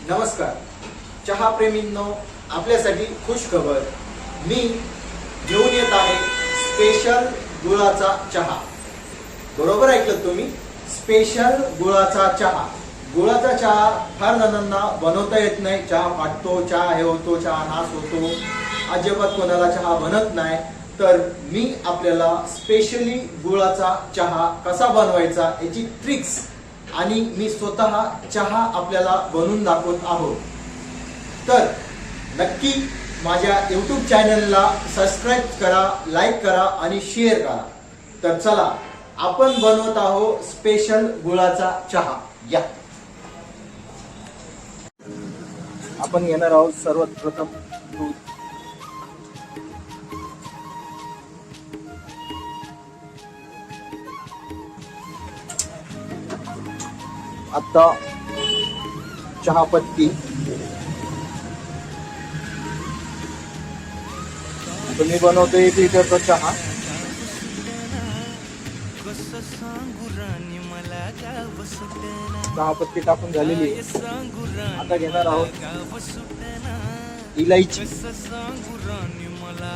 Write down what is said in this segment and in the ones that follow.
नमस्कार चहा प्रेमींनो, आपल्यासाठी खुश खबर. मी घेऊन येत आहे स्पेशल गुळाचा चहा. बरोबर ऐकलं तुम्ही, स्पेशल गुळाचा चहा. गुळाचा चहा फार जणांना बनवता येत नाही. चहा फाटतो, चहा हे होतो, चहा नाश होतो, अजिबात कोणाला चहा बनत नाही. तर मी आपल्याला स्पेशली गुळाचा चहा कसा बनवायचा याची ट्रिक्स आणि मी स्वतः चहा आपल्याला बनवून दाखवत आहोत. तर नक्की माझ्या YouTube चॅनलला सबस्क्राईब करा, लाईक करा आणि शेअर करा. तर चला, आपण बनवत आहोत स्पेशल गुळाचा चहा. या, आपण घेणार आहोत सर्वात प्रथम दूध. आता चहापत्ती, मी बनवतो 1 लिटरचा चहा. चहापत्ती टाकून झालेली. आता घेणार आहोत इलायची.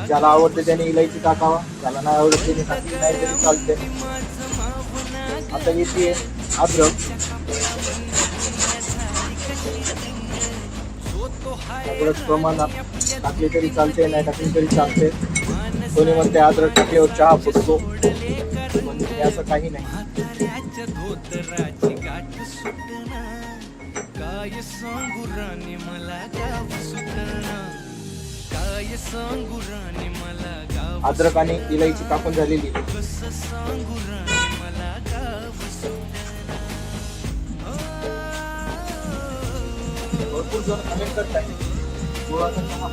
ज्याला आवडते त्याने इलायची टाकावा, ज्याला नाही आवडत त्याने टाकली नाही तरी चालते. आता येते अद्रक. अद्रक प्रमाणात टाकली तरी चालते, नाही टाकली तरी चालते. कोणी म्हणते अद्रक टाकल्यावर चहा फुटतो, म्हणजे असं काही नाही. अद्रक आणि इलायची टाकून झालेली. भरपूर जण कमेंट करताय गुळाचा चहा.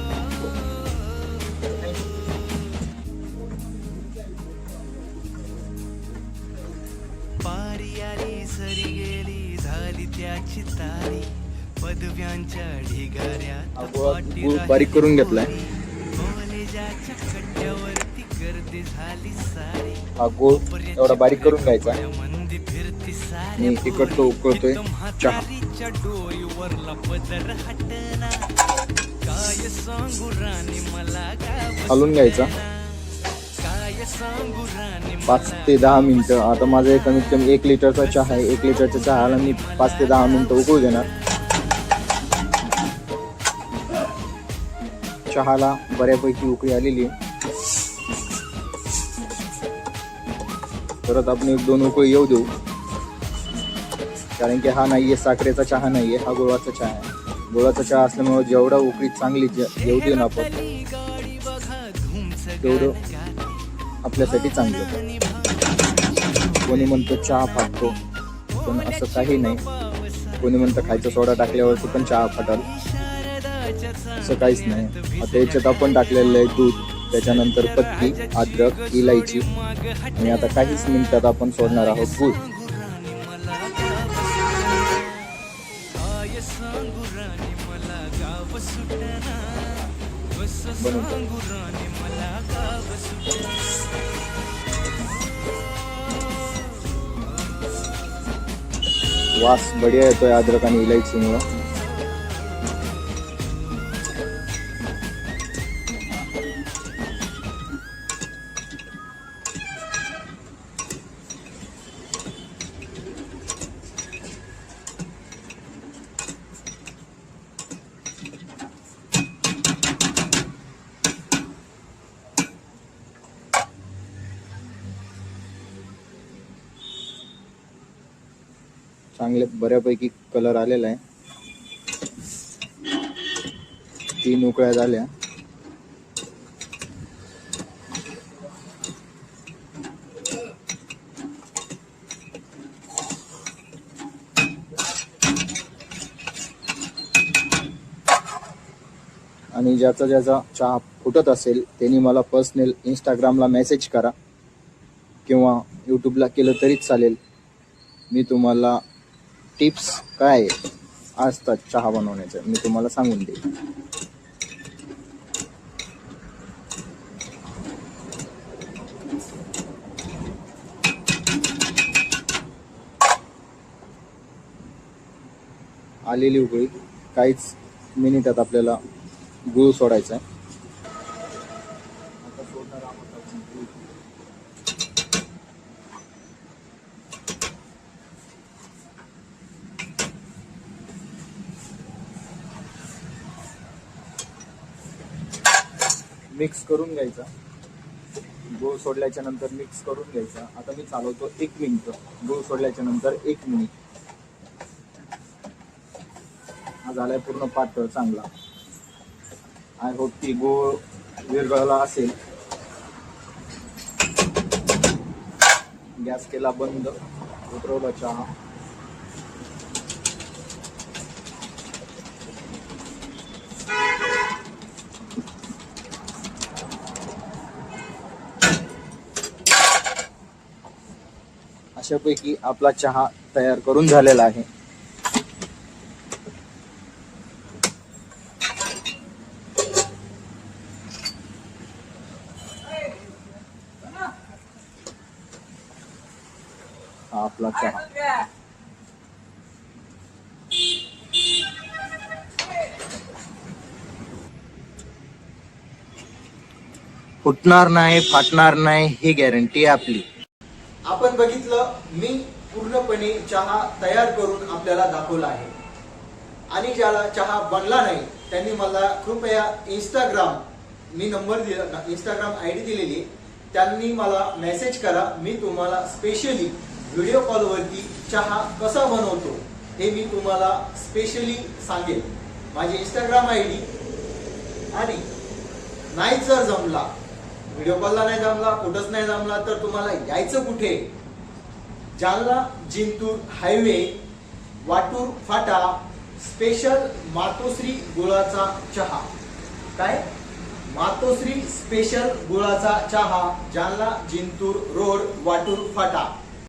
पारी आली सरी गेली झाली त्याची तारी, पदव्यांच्या ढिगाऱ्यात गुळ बारीक करून घेतलाय. कॉलेजाच्या कट्ट्यावरती गर्दी झाली सारी. हा गुळ एवढा बारीक करून घ्यायचा. मंदी फिरती सारी. मी तिखट उकळतोय चहा. डोईवरला पदर हटना, काय सांगू राणी मला गाव हलवून घ्यायचा. काय सांगू राणी 5 ते 10 मिनिटं. आता माझा कमीत कमी 1 लिटरचा चहा आहे. 1 लिटरच्या चहाला मी 5 ते 10 मिनिटं उकळू देणार. चहाला बऱ्यापैकी उकळी आलेली आहे. परत आपण 1-2 उकळी येऊ देऊ, कारण की हा नाहीये साखरेचा चहा नाहीये, हा गुळाचा चहा आहे. गुळाचा चहा असल्यामुळे जेवढा उकळी चांगली येऊ देऊ ना आपण, तेवढं आपल्यासाठी चांगलं. कोणी म्हणतो चहा फाटतो, पण असं काही नाही. कोणी म्हणतं खायचा सोडा टाकल्यावरती पण चहा फाटल, असं काहीच नाही. आता याच्यात आपण टाकलेलं आहे दूध, त्याच्यानंतर पत्ती, अद्रक, इलायची आणि आता काहीच मिनिटात आपण सोडणार आहोत गुळ. वास बढिया येतोय अद्रक आणि इलायचीमुळे. चांगले बऱ्यापैकी कलर आलेला आहे. 3 उकळ्या झाल्या. आणि ज्याचा ज्याचा चहा फुटत असेल त्यांनी मला पर्सनल इंस्टाग्रामला मेसेज करा किंवा यूट्यूबला केलं तरीच चालेल. मी तुम्हाला टिप्स काय असतात चहा बनवण्याचं मी तुम्हाला सांगून देईन. आलेली उकळी काहीच मिनिटात आपल्याला गुळ सोडायचा आहे. आता सोडणार आहोत आपण गूळ. मिक्स करून घ्यायचा. गूळ सोडल्याच्या नंतर मिक्स करून घ्यायचा. आता मी चालवतो 1 मिनिट. गूळ सोडल्याच्या नंतर 1 मिनिट. हा झालाय पूर्ण पातळ चांगला. आय होप की गूळ विरघळला असेल. गॅस केला बंद. उतरवला चहा. अशापैकी आपला चहा तयार करून झालेला आहे. हा आपला चहा. फुटणार नाही, फाटणार नाही, ही गॅरंटी आहे आपली. आपण बघितलं, मी पूर्णपणे चहा तयार करून आपल्याला दाखवला आहे. आणि ज्याला चहा बनला नाही त्यांनी मला कृपया इंस्टाग्राम, मी नंबर दिला, इंस्टाग्राम ID दिलेली, त्यांनी मला मेसेज करा. मी तुम्हाला स्पेशली व्हिडिओ कॉलवरती चहा कसा बनवतो हे मी तुम्हाला स्पेशली सांगेन. माझी इंस्टाग्राम ID. आणि नाही जर जमला, व्हिडिओ कॉलला नाही जमला, कुठंच नाही जमला, तर तुम्हाला यायचं कुठे? जालना जिंतूर हायवे, वाटूर फाटा, स्पेशल मातोश्री गुळाचा चहा. काय? मातोश्री स्पेशल गुळाचा चहा, जालना जिंतूर रोड, वाटूर फाटा.